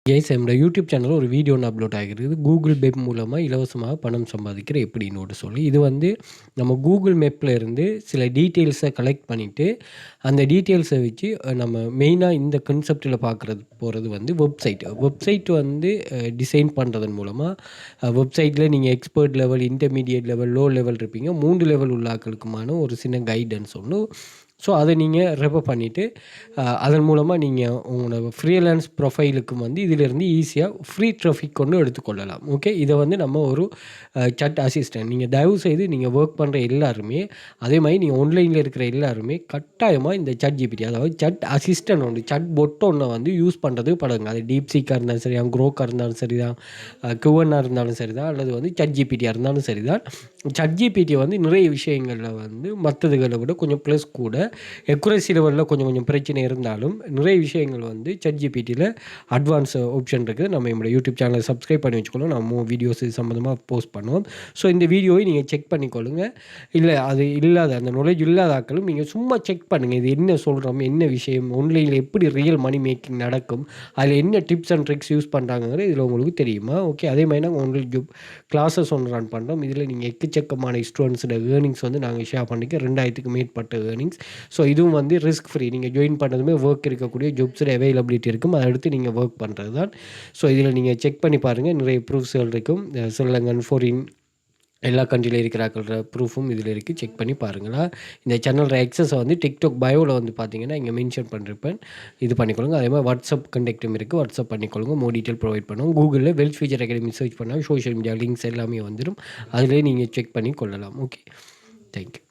Guys என்னோட YouTube சேனலில் ஒரு வீடியோ ஒன்று அப்லோட் ஆகிருக்குது. கூகுள் மேப் மூலமாக இலவசமாக பணம் சம்பாதிக்கிற எப்படின்னு சொல்லி. இது வந்து நம்ம கூகுள் மேப்பில் இருந்து சில டீட்டெயில்ஸை கலெக்ட் பண்ணிவிட்டு அந்த டீட்டெயில்ஸை வச்சு நம்ம மெயினாக இந்த கான்செப்டில் போகிறது வந்து வெப்சைட் வந்து டிசைன் பண்ணுறதன் மூலமாக வெப்சைட்டில் நீங்கள் expert level, intermediate level, low level இருப்பீங்க. 3 லெவல் உள்ள ஆட்களுக்குமான ஒரு சின்ன கைடன்ஸ் ஒன்று. ஸோ அதை நீங்கள் ரெஃபர் பண்ணிவிட்டு அதன் மூலமாக நீங்கள் உங்களோட ஃப்ரீலான்ஸ் ப்ரொஃபைலுக்கு வந்து இதிலிருந்து ஈஸியாக ஃப்ரீ ட்ராஃபிக் கொண்டு எடுத்துக்கொள்ளலாம். ஓகே, இதை வந்து நம்ம ஒரு சட் அசிஸ்டன்ட் நீங்கள் தயவுசெய்து நீங்கள் ஒர்க் பண்ணுற எல்லாருமே, அதே மாதிரி நீங்கள் ஆன்லைனில் இருக்கிற எல்லாருமே கட்டாயமாக இந்த சட் ஜிபிடி, அதாவது சட் அசிஸ்டன்ட் ஒன்று, சட் பொட் ஒன்றை வந்து யூஸ் பண்ணுறதுக்கு பழகுங்க. அது டீப்சீக்காக இருந்தாலும் சரி, க்ரோக்காக இருந்தாலும் சரி தான், Q&A இருந்தாலும் சரி தான், அல்லது வந்து சட் ஜிபிடியாக இருந்தாலும் சரி தான். சட் ஜிபிடி வந்து நிறைய விஷயங்களில் வந்து மற்றதுகளை விட கொஞ்சம் ப்ளஸ் கூட, எக்குரசி லெவலில் கொஞ்சம் பிரச்சனை இருந்தாலும் நிறைய விஷயங்கள் வந்து சட் ஜிபிடியில் அட்வான்ஸ் ஆப்ஷன் இருக்குது. நம்ம நம்மளோட யூடியூப் சேனலை சப்ஸ்கிரைப் பண்ணி வச்சுக்கணும். நம்ம வீடியோஸ் இது சம்மந்தமாக போஸ்ட் பண்ணுவோம். ஸோ இந்த வீடியோவை நீங்கள் செக் பண்ணிக்கொள்ளுங்க. இல்லை அது இல்லாத அந்த நாலேஜ் இல்லாத ஆட்களும் நீங்கள் சும்மா செக் பண்ணுங்கள். இது என்ன சொல்கிறோம், என்ன விஷயம், ஆன்லைனில் எப்படி ரியல் மணி மேக்கிங் நடக்கும், அதில் என்ன டிப்ஸ் அண்ட் ட்ரிக்ஸ் யூஸ் பண்ணுறாங்கிறது இதில் உங்களுக்கு தெரியுமா? ஓகே, அதே மாதிரி நாங்கள் ஆன்லைன் ஜாப் கிளாஸஸ் ஒன்று ரன் பண்ணுறோம். இதில் நீங்கள் எக்கச்சக்கமான ஸ்டூடெண்ட்ஸோட ஏர்னிங்ஸ் வந்து நாங்கள் ஷேர் பண்ணிக்க 2000க்கு மேற்பட்ட ஏர்னிங்ஸ். ஸோ இதுவும் வந்து ரிஸ்க் ஃப்ரீ. நீங்கள் ஜாயின் பண்ணுறதுமே ஒர்க் இருக்கக்கூடிய ஜாப்ஸோட அவைலபிலிட்டி இருக்கும். அதை அடுத்து நீங்கள் ஒர்க் பண்ணுறது தான். ஸோ இதில் நீங்கள் செக் பண்ணி பாருங்கள். நிறைய ப்ரூஃப்ஸ்கள் இருக்கும். ஸ்ரீலங்கன், ஃபாரின், எல்லா கண்ட்ரியில் இருக்கிற ப்ரூஃபும் இதில் இருக்குது. செக் பண்ணி பாருங்களா. இந்த சேனலோட எக்ஸஸை வந்து டிக்டாக் பயோவில் வந்து பார்த்தீங்கன்னா இங்கே மென்ஷன் பண்ணிருப்பேன். இது பண்ணிக்கொள்ளுங்க. அதே மாதிரி வாட்ஸ்அப் கண்டெக்டும் இருக்குது. வாட்ஸ்அப் பண்ணிக்கொள்ளுங்க. மோர் டீட்டெயில் ப்ரொவைட் பண்ணுவோம். கூகுளில் வெல்த் ஃபியூச்சர் அகாடமி சர்ச் பண்ணால் சோஷியல் மீடியா லிங்க்ஸ் எல்லாமே வந்துடும். அதிலே நீங்கள் செக் பண்ணி கொள்ளலாம். Okay, thank you.